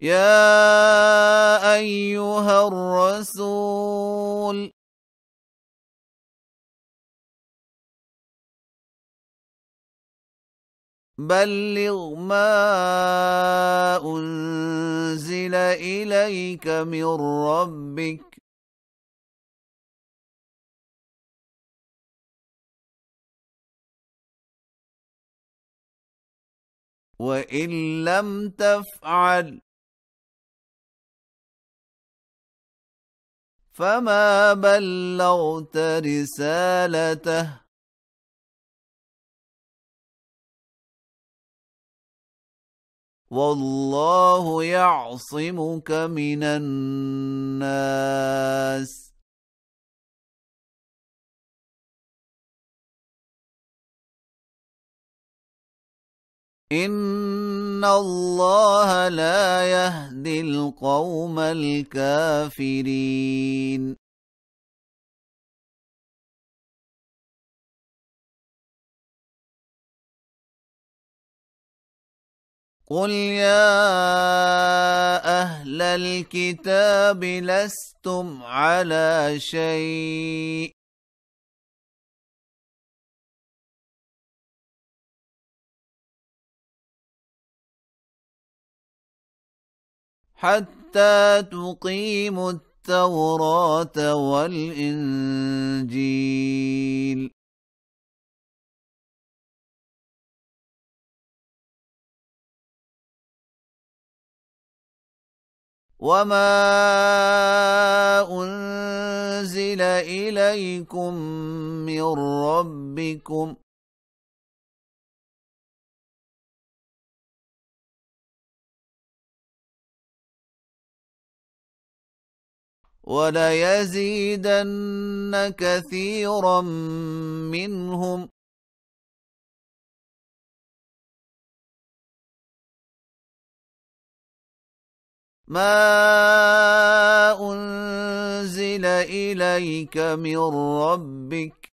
يا أيها الرسول بلغ ما أنزل إليك من ربك وإن لم تفعل فما بلغت رسالته والله يعصمك من الناس إن الله لا يهدي القوم الكافرين قل يا أهل الكتاب لستم على شيء حتى تقيموا التوراة والإنجيل وما أنزل إليكم من ربكم وليزيدن كثيرا منهم ما أنزل إليك من ربك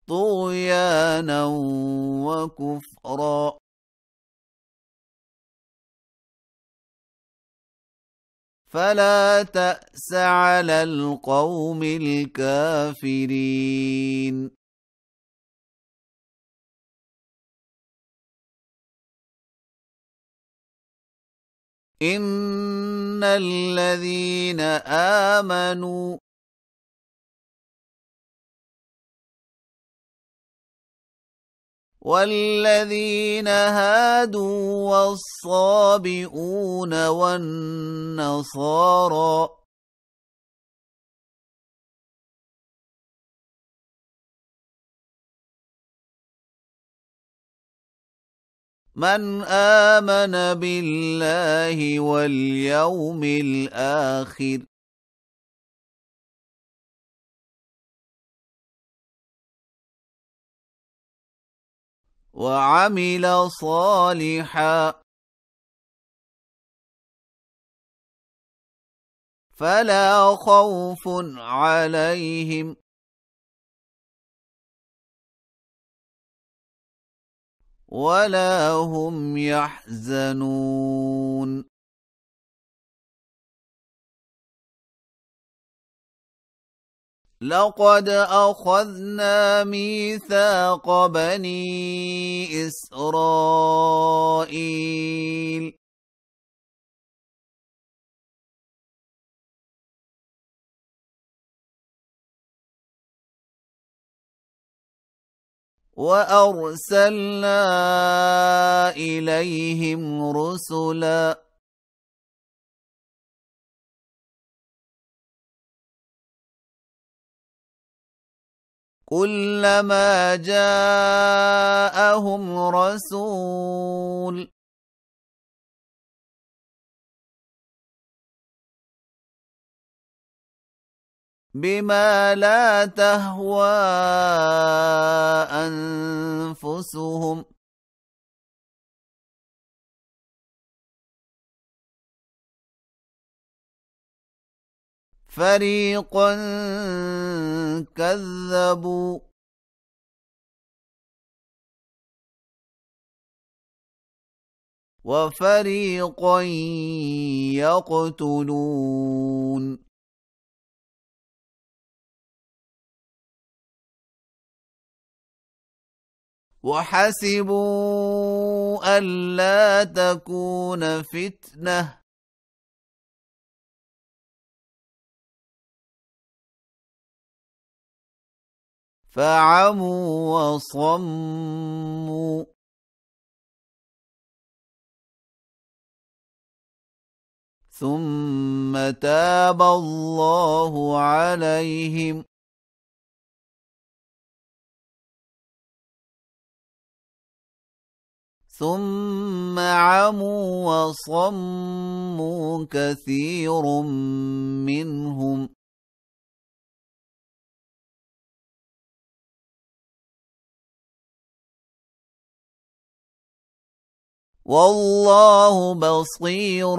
طغيانا وكفرا فلا تأس على القوم الكافرين إن الذين آمنوا والذين هادوا والصابئون والنصارى من آمن بالله واليوم الآخر وعمل صالحا فلا خوف عليهم ولا هم يحزنون لقد أخذنا ميثاق بني إسرائيل وأرسلنا إليهم رسلا كلما جاءهم رسول بما لا تهوى أنفسهم فريقا كذبوا وفريقا يقتلون وحسبوا ألا تكون فتنة فعموا وصموا ثم تاب الله عليهم ثم عموا وصموا كثير منهم والله بصير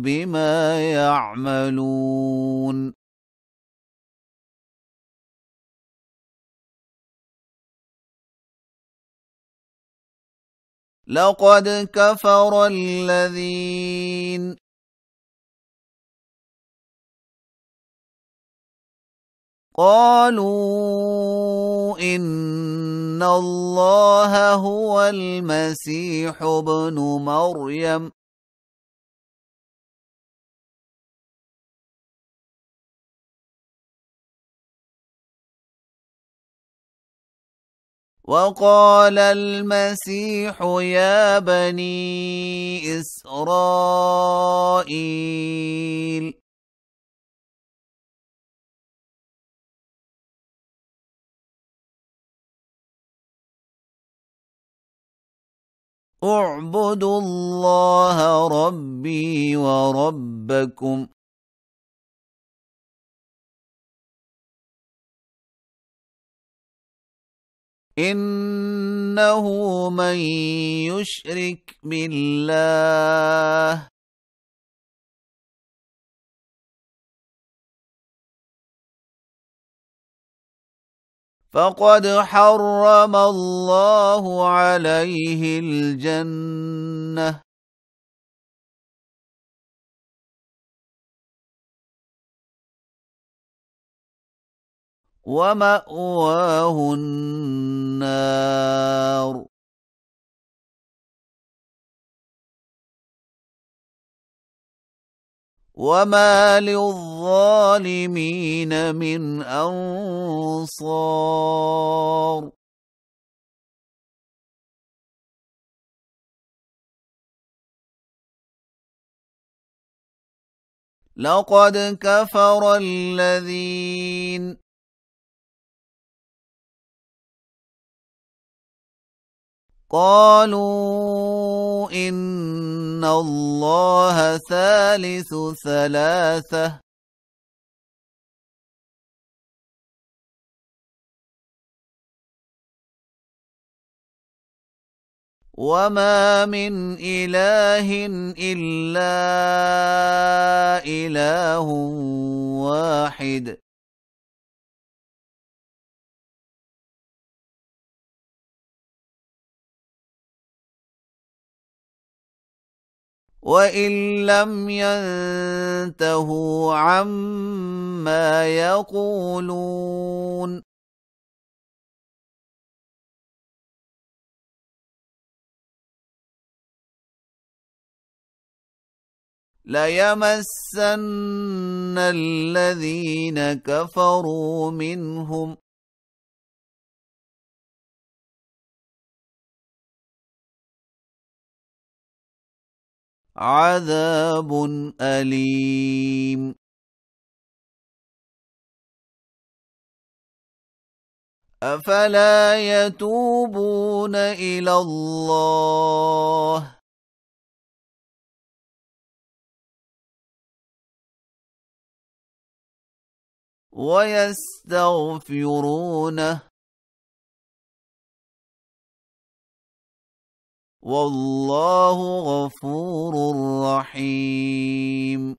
بما يعملون لقد كفر الذين قالوا إن الله هو المسيح ابن مريم وقال المسيح يا بني إسرائيل اعبدوا الله ربي وربكم إنه من يشرك بالله فقد حرم الله عليه الجنة ومأواه النار وما للظالمين من أنصار لقد كفر الذين قالوا إن الله ثالث ثلاثة وما من إله إلا إله واحد وإن لم ينتهوا عما يقولون ليمسن الذين كفروا منهم عذاب أليم أفلا يتوبون إلى الله ويستغفرونه والله غفور رحيم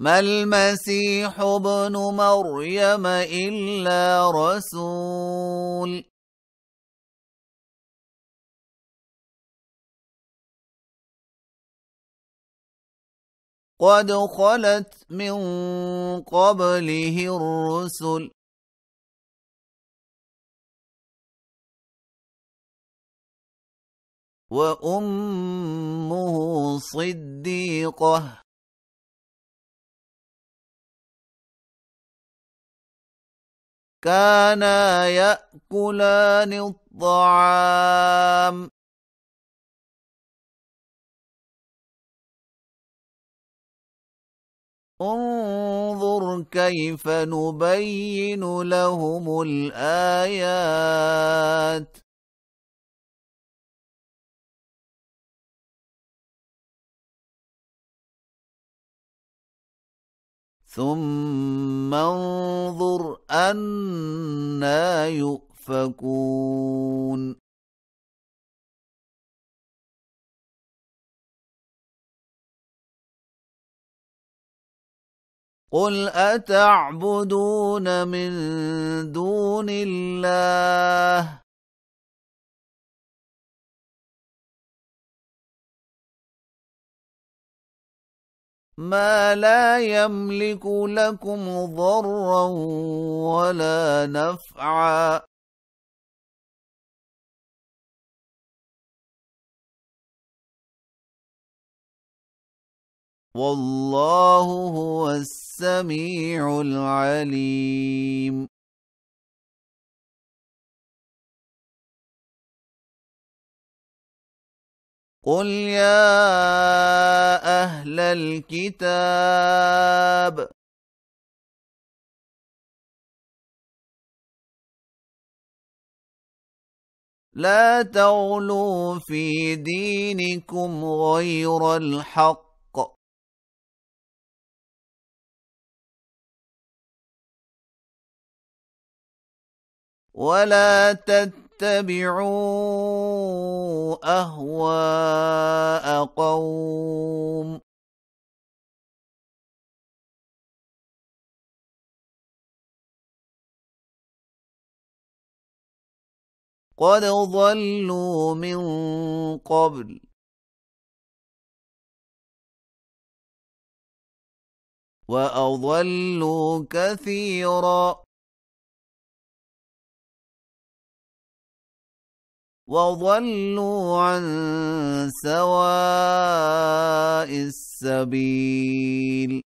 ما المسيح ابن مريم إلا رسول قد خلت من قبله الرسل وأمه صديقة كانا يأكلان الطعام انظر كيف نبين لهم الآيات ثم انظر أنى يؤفكون قل أتعبدون من دون الله ما لا يملك لكم ضرا ولا نفعا والله هو السميع العليم قل يا أهل الكتاب لا تغلوا في دينكم غير الحق ولا تتبعوا أهواء قوم قد ضلوا من قبل وأضلوا كثيرا وضلوا عن سواء السبيل